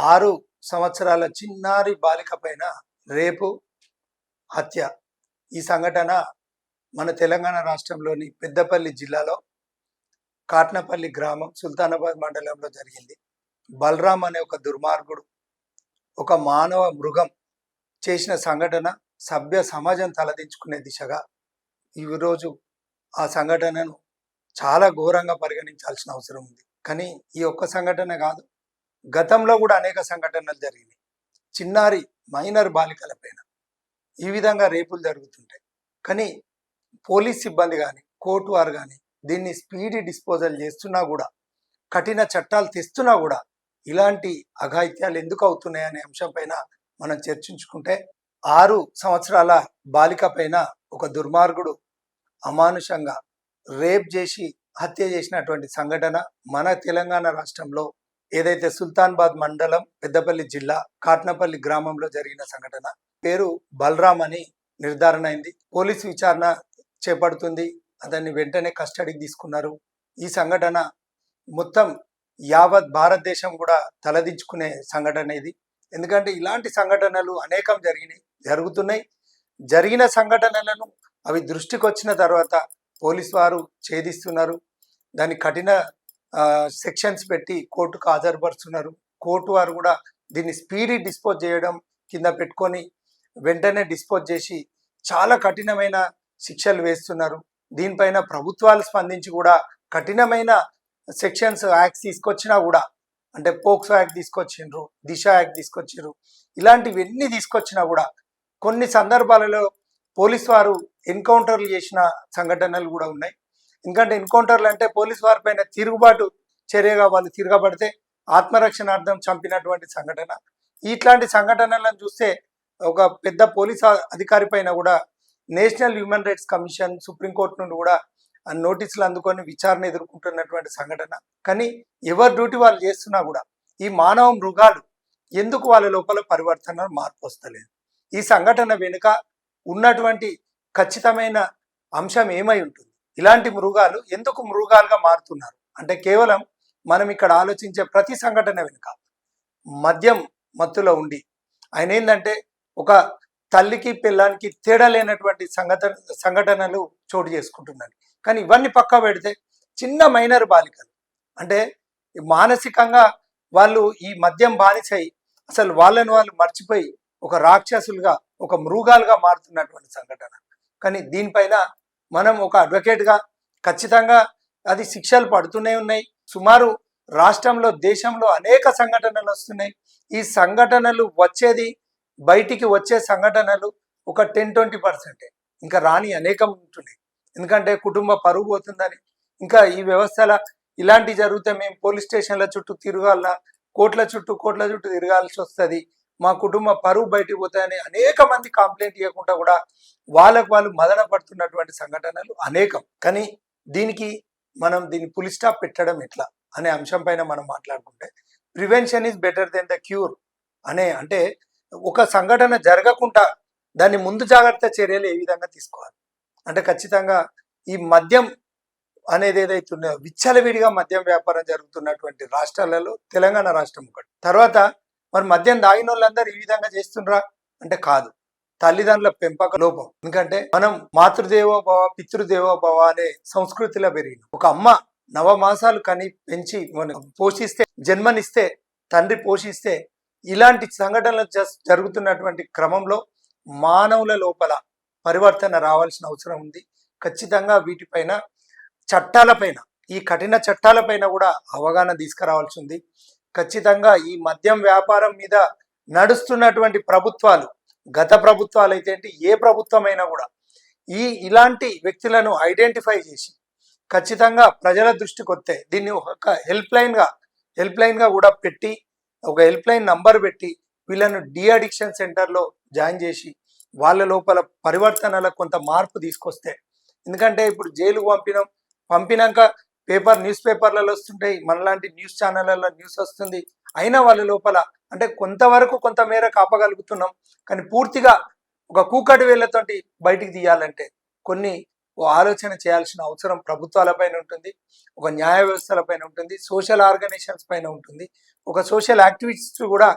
6 సంవత్సరాల చిన్నారి బాలిక పైన రేపు, హత్య. ఈ సంఘటన మన తెలంగాణ రాష్ట్రంలోని పెద్దపల్లి జిల్లాలో కాట్నపల్లి గ్రామం సుల్తానాబాద్ మండలంలో జరిగింది. బలరాం అనే ఒక దుర్మార్గుడు, ఒక మానవ మృగం చేసిన సంఘటన సభ్య సమాజం తలదించుకునే దిశగా ఈరోజు ఆ సంఘటనను చాలా ఘోరంగా పరిగణించాల్సిన అవసరం ఉంది. కానీ ఈ ఒక్క సంఘటన కాదు, గతంలో కూడా అనేక సంఘటనలు జరిగినాయి. చిన్నారి మైనర్ బాలికల పైన ఈ విధంగా రేపులు జరుగుతుంటాయి. కానీ పోలీస్ సిబ్బంది కానీ కోర్టు వారు కానీ దీన్ని స్పీడీ డిస్పోజల్ చేస్తున్నా కూడా, కఠిన చట్టాలు తెస్తున్నా కూడా ఇలాంటి అఘాయిత్యాలు ఎందుకు అవుతున్నాయి అనే అంశం పైన మనం చర్చించుకుంటే, 6 సంవత్సరాల బాలిక పైన ఒక దుర్మార్గుడు అమానుషంగా రేప్ చేసి హత్య చేసినటువంటి సంఘటన మన తెలంగాణ రాష్ట్రంలో ఏదైతే సుల్తానాబాద్ మండలం పెద్దపల్లి జిల్లా కాట్నపల్లి గ్రామంలో జరిగిన సంఘటన. పేరు బలరాం అని నిర్ధారణ అయింది. పోలీసు విచారణ చేపడుతుంది. అతన్ని వెంటనే కస్టడీకి తీసుకున్నారు. ఈ సంఘటన మొత్తం యావత్ భారతదేశం కూడా తలదించుకునే సంఘటన ఇది. ఎందుకంటే ఇలాంటి సంఘటనలు అనేకం జరుగుతున్నాయి. జరిగిన సంఘటనలను అవి దృష్టికి వచ్చిన తర్వాత పోలీసు వారు ఛేదిస్తున్నారు. దాని కఠిన సెక్షన్స్ పెట్టి కోర్టుకు హాజరుపరుస్తున్నారు. కోర్టు వారు కూడా దీన్ని స్పీడీ డిస్పోజ్ చేయడం కింద పెట్టుకొని వెంటనే డిస్పోజ్ చేసి చాలా కఠినమైన శిక్షలు వేస్తున్నారు. దీనిపైన ప్రభుత్వాలు స్పందించి కూడా కఠినమైన సెక్షన్స్ యాక్ట్స్ తీసుకొచ్చినా కూడా, అంటే పోక్సో యాక్ట్ తీసుకొచ్చిండ్రు, దిశ యాక్ట్ తీసుకొచ్చిండ్రు, ఇలాంటివన్నీ తీసుకొచ్చినా కూడా కొన్ని సందర్భాలలో పోలీసు వారు ఎన్కౌంటర్లు చేసిన సంఘటనలు కూడా ఉన్నాయి. ఎందుకంటే ఎన్కౌంటర్లు అంటే పోలీసు వారి పైన తిరుగుబాటు చర్యగా వాళ్ళు తిరగబడితే ఆత్మరక్షణార్థం చంపినటువంటి సంఘటన. ఇట్లాంటి సంఘటనలను చూస్తే ఒక పెద్ద పోలీస్ అధికారి పైన కూడా national human rights commission, supreme court నుండి కూడా నోటీసులు అందుకొని విచారణ ఎదుర్కొంటున్నటువంటి సంఘటన. కానీ ఎవరి డ్యూటీ వాళ్ళు చేస్తున్నా కూడా ఈ మానవ మృగాలు ఎందుకు వాళ్ళ లోపల పరివర్తన మార్పు వస్తలేదు? ఈ సంఘటన వెనుక ఉన్నటువంటి ఖచ్చితమైన అంశం ఏమై ఉంటుంది? ఇలాంటి మృగాలు ఎందుకు మృగాలుగా మారుతున్నారు అంటే, కేవలం మనం ఇక్కడ ఆలోచించే ప్రతి సంఘటన వెనుక మద్యం మత్తులో ఉండి ఆయన ఏంటంటే ఒక తల్లికి పిల్లానికి తేడా లేనటువంటి సంఘటనలు చోటు చేసుకుంటున్నాయి. కానీ ఇవన్నీ పక్కా పెడితే చిన్న మైనర్ బాలికలు అంటే మానసికంగా వాళ్ళు ఈ మద్యం బానిసై అసలు వాళ్ళని వాళ్ళు మర్చిపోయి ఒక రాక్షసులుగా, ఒక మృగాలుగా మారుతున్నటువంటి సంఘటన. కానీ దీనిపైన మనం ఒక అడ్వకేట్గా ఖచ్చితంగా అది శిక్షలు పడుతూనే ఉన్నాయి. సుమారు రాష్ట్రంలో, దేశంలో అనేక సంఘటనలు వస్తున్నాయి. ఈ సంఘటనలు బయటికి వచ్చే సంఘటనలు ఒక 10-20%, ఇంకా రాని అనేకం ఉంటున్నాయి. ఎందుకంటే కుటుంబ పరువు పోతుందని, ఇంకా ఈ వ్యవస్థల ఇలాంటి జరిగితే మేము పోలీస్ స్టేషన్ల చుట్టూ తిరగాల, కోట్ల చుట్టూ తిరగాల్సి వస్తుంది, మా కుటుంబ పరువు బయటికి పోతాయని అనేక మంది కంప్లైంట్ ఇవ్వకుండా కూడా వాళ్ళు మదన పడుతున్నటువంటి సంఘటనలు అనేకం. కానీ దీన్ని పులి స్టాప్ పెట్టడం ఎట్లా అనే అంశం పైన మనం మాట్లాడుకుంటే, prevention is better than the cure అంటే ఒక సంఘటన జరగకుండా దాన్ని ముందు జాగ్రత్త చర్యలు ఏ విధంగా తీసుకోవాలి అంటే, ఖచ్చితంగా ఈ మద్యం అనేది ఏదైతే ఉన్నాయో విచ్చలవిడిగా మద్యం వ్యాపారం జరుగుతున్నటువంటి రాష్ట్రాలలో తెలంగాణ రాష్ట్రం ఒకటి. తర్వాత మరి మద్యం దాగిన వాళ్ళందరూ ఈ విధంగా చేస్తుండ్రా అంటే కాదు, తల్లిదండ్రుల పెంపక లోపం. ఎందుకంటే మనం మాతృదేవోభవ పితృదేవోభవ అనే సంస్కృతిలో పెరిగిన ఒక అమ్మ నవమాసాలు కని పెంచి పోషిస్తే, జన్మనిస్తే, తండ్రి పోషిస్తే, ఇలాంటి సంఘటనలు జరుగుతున్నటువంటి క్రమంలో మానవుల లోపల పరివర్తన రావాల్సిన అవసరం ఉంది. ఖచ్చితంగా వీటిపైన చట్టాలపైన, ఈ కఠిన చట్టాలపైన కూడా అవగాహన తీసుకురావాల్సి ఉంది. ఖచ్చితంగా ఈ మద్యం వ్యాపారం మీద నడుస్తున్నటువంటి ప్రభుత్వాలు, గత ప్రభుత్వాలు అయితే ఏంటి, ఏ ప్రభుత్వమైనా కూడా ఇలాంటి వ్యక్తులను ఐడెంటిఫై చేసి ఖచ్చితంగా ప్రజల దృష్టికి వస్తే దీన్ని ఒక హెల్ప్ లైన్గా కూడా పెట్టి, ఒక హెల్ప్ లైన్ నంబర్ పెట్టి వీళ్ళను అడిక్షన్ సెంటర్లో జాయిన్ చేసి వాళ్ళ లోపల పరివర్తనలకు కొంత మార్పు తీసుకొస్తే. ఎందుకంటే ఇప్పుడు జైలుకు పంపినాక న్యూస్ పేపర్లలో వస్తుంటాయి, మనలాంటి న్యూస్ ఛానళ్ళలో న్యూస్ వస్తుంది, అయినా వాళ్ళ లోపల అంటే కొంత మేర కాపగలుగుతున్నాం. కానీ పూర్తిగా ఒక కూకటి వేళ్లతోటి బయటికి తీయాలంటే కొన్ని ఓ ఆలోచన చేయాల్సిన అవసరం ప్రభుత్వాలపైన ఉంటుంది, ఒక న్యాయ వ్యవస్థలపైన ఉంటుంది, సోషల్ ఆర్గనైజేషన్స్ పైన ఉంటుంది, ఒక సోషల్ యాక్టివిస్ట్ కూడా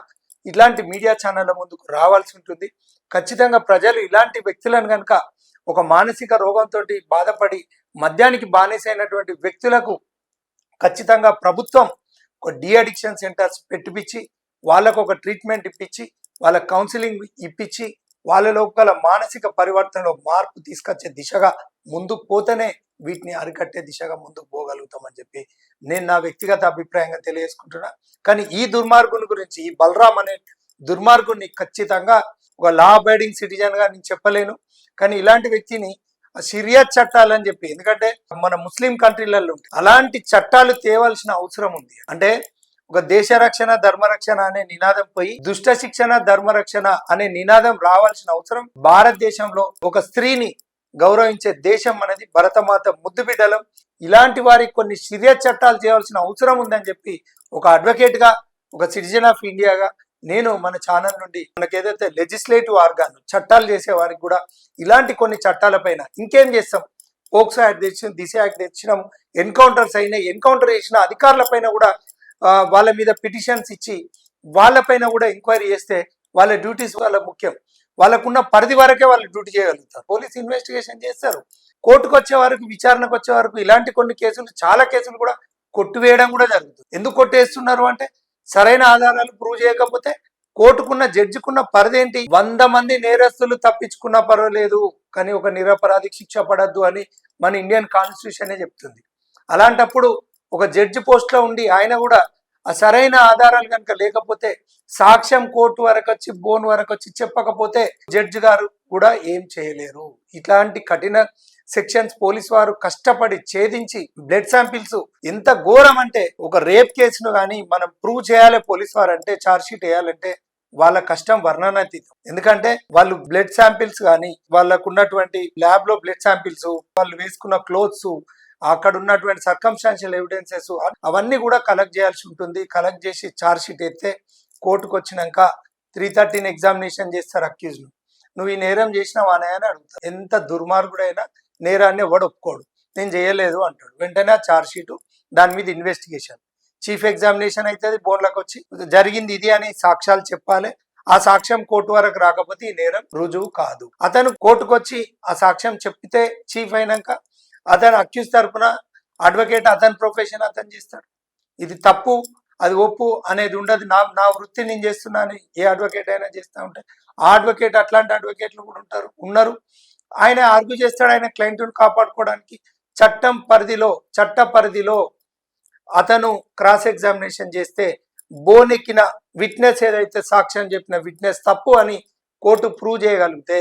ఇట్లాంటి మీడియా ఛానళ్ళ ముందుకు రావాల్సి ఉంటుంది. ఖచ్చితంగా ప్రజలు ఇలాంటి వ్యక్తులను కనుక ఒక మానసిక రోగంతో బాధపడి మద్యానికి బానిసైనటువంటి వ్యక్తులకు ఖచ్చితంగా ప్రభుత్వం ఒక డి అడిక్షన్ సెంటర్స్ పెట్టిపించి వాళ్ళకు ఒక ట్రీట్మెంట్ ఇప్పించి వాళ్ళ కౌన్సిలింగ్ ఇప్పించి వాళ్ళ లోపల మానసిక పరివర్తనలో మార్పు తీసుకొచ్చే దిశగా ముందుకు పోతేనే వీటిని అరికట్టే దిశగా ముందుకు పోగలుగుతామని చెప్పి నేను నా వ్యక్తిగత అభిప్రాయంగా తెలియజేసుకుంటున్నా. కానీ ఈ దుర్మార్గుని గురించి, ఈ బలరాం అనే దుర్మార్గుని ఖచ్చితంగా ఒక లా అబైడింగ్ సిటిజన్ గా నేను చెప్పలేను. కానీ ఇలాంటి వ్యక్తిని షరియా చట్టాలు అని చెప్పి, ఎందుకంటే మన ముస్లిం కంట్రీలలో ఉంటాయి అలాంటి చట్టాలు తేవాల్సిన అవసరం ఉంది. అంటే ఒక దేశ రక్షణ ధర్మరక్షణ అనే నినాదం పోయి దుష్ట శిక్షణ ధర్మరక్షణ అనే నినాదం రావాల్సిన అవసరం. భారతదేశంలో ఒక స్త్రీని గౌరవించే దేశం అనేది భరతమాత ముద్దు బిడ్డలం. ఇలాంటి వారికి కొన్ని షరియా చట్టాలు చేయాల్సిన అవసరం ఉందని చెప్పి ఒక అడ్వకేట్ గా, ఒక సిటిజన్ ఆఫ్ ఇండియాగా నేను మన ఛానల్ నుండి మనకి ఏదైతే లెజిస్లేటివ్ ఆర్గాన్ చట్టాలు చేసే వారికి కూడా ఇలాంటి కొన్ని చట్టాలపైన ఇంకేం చేస్తాం, పోక్సో యాక్ట్ తెచ్చినాం, దిశ యాక్ట్ తెచ్చినాం, ఎన్కౌంటర్స్ అయినాయి, ఎన్కౌంటర్ చేసిన అధికారులపైన కూడా వాళ్ళ మీద పిటిషన్స్ ఇచ్చి వాళ్ళపైన కూడా ఎంక్వైరీ చేస్తే వాళ్ళ డ్యూటీస్ వాళ్ళ ముఖ్యం. వాళ్ళకున్న పరిధి వరకే వాళ్ళు డ్యూటీ చేయగలుగుతారు. పోలీస్ ఇన్వెస్టిగేషన్ చేస్తారు. కోర్టుకు వచ్చే వరకు, విచారణకు వచ్చే వరకు ఇలాంటి కొన్ని కేసులు, చాలా కేసులు కూడా కొట్టివేయడం కూడా జరుగుతుంది. ఎందుకు కొట్టేస్తున్నారు అంటే సరైన ఆధారాలు ప్రూవ్ చేయకపోతే కోర్టుకున్న జడ్జికున్న పరిధి ఏంటి? 100 మంది నేరస్తులు తప్పించుకున్నా పర్వాలేదు కానీ ఒక నిరపరాధికి శిక్ష పడద్దు అని మన ఇండియన్ కాన్స్టిట్యూషన్ చెప్తుంది. అలాంటప్పుడు ఒక జడ్జి పోస్ట్ లో ఉండి ఆయన కూడా ఆ సరైన ఆధారాలు కనుక లేకపోతే, సాక్ష్యం కోర్టు వరకు వచ్చి బోన్ వరకు వచ్చి చెప్పకపోతే జడ్జి గారు కూడా ఏం చేయలేరు. ఇట్లాంటి కఠిన సెక్షన్స్ పోలీస్ వారు కష్టపడి ఛేదించి బ్లడ్ శాంపిల్స్ ఎంత ఘోరం అంటే, ఒక రేప్ కేసును కానీ మనం ప్రూవ్ చేయాలి పోలీస్ వారు అంటే, ఛార్జ్ షీట్ వేయాలంటే వాళ్ళ కష్టం వర్ణనాతీతం. ఎందుకంటే వాళ్ళు బ్లడ్ శాంపిల్స్ కానీ, వాళ్ళకు ఉన్నటువంటి ల్యాబ్ లో బ్లడ్ శాంపిల్స్, వాళ్ళు వేసుకున్న క్లోత్స్, అక్కడ ఉన్నటువంటి సర్కమ్స్టాన్షియల్ ఎవిడెన్సెస్ అవన్నీ కూడా కలెక్ట్ చేయాల్సి ఉంటుంది. కలెక్ట్ చేసి ఛార్జ్ షీట్ ఎత్తే కోర్టుకు వచ్చినాక 313 ఎగ్జామినేషన్ చేస్తారు అక్యూజ్ ను. నువ్వు ఈ నేరం చేసినావా అని అడుగుతారు. ఎంత దుర్మార్గుడైనా నేరాన్ని ఎవడు ఒప్పుకోడు, నేను చేయలేదు అంటాడు. వెంటనే ఆ ఛార్జ్ షీటు, దాని మీద ఇన్వెస్టిగేషన్, చీఫ్ ఎగ్జామినేషన్ అయితే బోర్డులకు వచ్చి జరిగింది ఇది అని సాక్ష్యాలు చెప్పాలి. ఆ సాక్ష్యం కోర్టు వరకు రాకపోతే ఈ నేరం రుజువు కాదు. అతను కోర్టుకు వచ్చి ఆ సాక్ష్యం చెప్పితే చీఫ్ అయినాక అతను అక్యూజ్ తరపున అడ్వకేట్ అతని ప్రొఫెషన్ అతను చేస్తాడు. ఇది తప్పు, అది ఒప్పు అనేది ఉండదు. నా వృత్తి నేను చేస్తున్నాను, ఏ అడ్వకేట్ అయినా చేస్తూ ఉంటాయి. ఆ అడ్వకేట్, అట్లాంటి అడ్వకేట్లు కూడా ఉన్నారు. ఆయన ఆర్గ్యూ చేస్తాడు ఆయన క్లయింట్ను కాపాడుకోవడానికి. చట్ట పరిధిలో అతను క్రాస్ ఎగ్జామినేషన్ చేస్తే బోనెక్కిన విట్నెస్, ఏదైతే సాక్ష్యం చెప్పిన విట్నెస్ తప్పు అని కోర్టు ప్రూవ్ చేయగలిగితే,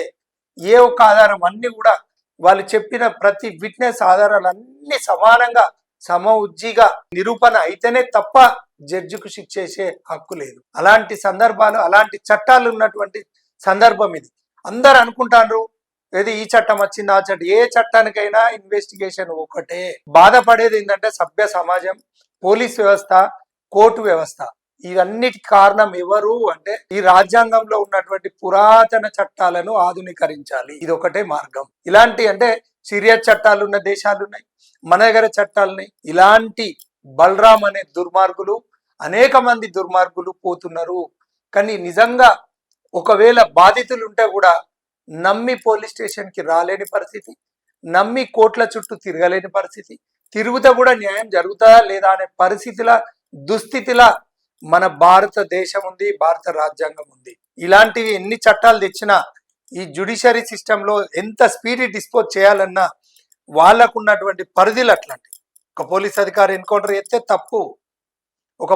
ఏ ఒక్క ఆధారం అన్ని కూడా వాళ్ళు చెప్పిన ప్రతి విట్నెస్ ఆధారాలన్నీ సమానంగా సమఉజ్జిగా నిరూపణ అయితేనే తప్ప జడ్జికు శిక్ష చేసే హక్కు లేదు. అలాంటి సందర్భాలు, అలాంటి చట్టాలు ఉన్నటువంటి సందర్భం ఇది. అందరు అనుకుంటారు ఏది ఈ చట్టం వచ్చింది ఆ చట్టం, ఏ చట్టానికైనా ఇన్వెస్టిగేషన్ ఒకటే. బాధపడేది ఏంటంటే సభ్య సమాజం, పోలీస్ వ్యవస్థ, కోర్టు వ్యవస్థ. ఇవన్నిటి కారణం ఎవరు అంటే ఈ రాజ్యాంగంలో ఉన్నటువంటి పురాతన చట్టాలను ఆధునీకరించాలి. ఇది ఒకటే మార్గం. ఇలాంటి అంటే సీరియస్ చట్టాలు ఉన్న దేశాలు ఉన్నాయి, మన దగ్గర చట్టాలున్నాయి. ఇలాంటి బలరాం అనే దుర్మార్గులు, అనేక మంది దుర్మార్గులు పోతున్నారు. కానీ నిజంగా ఒకవేళ బాధితులు ఉంటే కూడా నమ్మి పోలీస్ స్టేషన్కి రాలేని పరిస్థితి, నమ్మి కోర్టుల చుట్టూ తిరగలేని పరిస్థితి, తిరుగుతా కూడా న్యాయం జరుగుతుందా లేదా అనే పరిస్థితిలా, దుస్థితిలా మన భారతదేశం ఉంది, భారత రాజ్యాంగం ఉంది. ఇలాంటివి ఎన్ని చట్టాలు తెచ్చినా ఈ జ్యుడిషియరీ సిస్టంలో ఎంత స్పీడ్ డిస్పోజ్ చేయాలన్నా వాళ్ళకున్నటువంటి పరిధిలు అట్లాంటి. ఒక పోలీస్ అధికారి ఎన్కౌంటర్ చేస్తే తప్పు, ఒక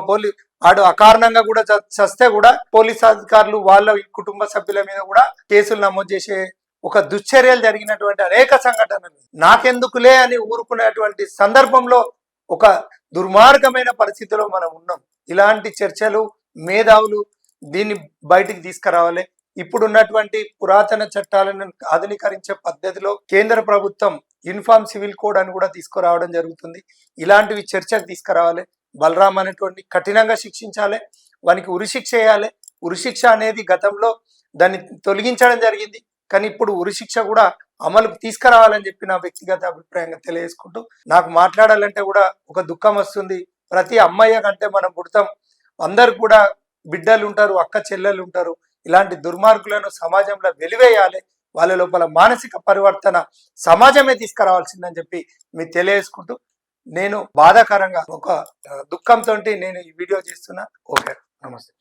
ఆడు అకారణంగా కూడా చస్తే కూడా పోలీస్ అధికారులు వాళ్ళ కుటుంబ సభ్యుల మీద కూడా కేసులు నమోదు చేసే ఒక దుశ్చర్యలు జరిగినటువంటి అనేక సంఘటనలు. నాకెందుకులే అని ఊరుకునేటువంటి సందర్భంలో ఒక దుర్మార్గమైన పరిస్థితిలో మనం ఉన్నాం. ఇలాంటి చర్చలు, మేధావులు దీన్ని బయటికి తీసుకురావాలి. ఇప్పుడున్నటువంటి పురాతన చట్టాలను ఆధునీకరించే పద్ధతిలో కేంద్ర ప్రభుత్వం యూనిఫామ్ సివిల్ కోడ్ అని కూడా తీసుకురావడం జరుగుతుంది. ఇలాంటివి చర్చకు తీసుకురావాలి. బలరాం అనేటువంటి కఠినంగా శిక్షించాలి, వానికి ఉరిశిక్ష వేయాలి. ఉరిశిక్ష అనేది గతంలో దాన్ని తొలగించడం జరిగింది, కానీ ఇప్పుడు ఉరిశిక్ష కూడా అమలుకు తీసుకురావాలని చెప్పి నా వ్యక్తిగత అభిప్రాయంగా తెలియజేసుకుంటూ, నాకు మాట్లాడాలంటే కూడా ఒక దుఃఖం వస్తుంది. ప్రతి అమ్మాయి కంటే మనం పుడతాం, అందరు కూడా బిడ్డలు ఉంటారు, అక్క చెల్లెలు ఉంటారు. ఇలాంటి దుర్మార్గులను సమాజంలో వెలివేయాలి, వాళ్ళ లోపల మానసిక పరివర్తన సమాజమే తీసుకురావాల్సిందని చెప్పి మీకు తెలియజేసుకుంటూ, నేను బాధాకరంగా ఒక దుఃఖంతో నేను ఈ వీడియో చేస్తున్నా. ఓకే, నమస్తే.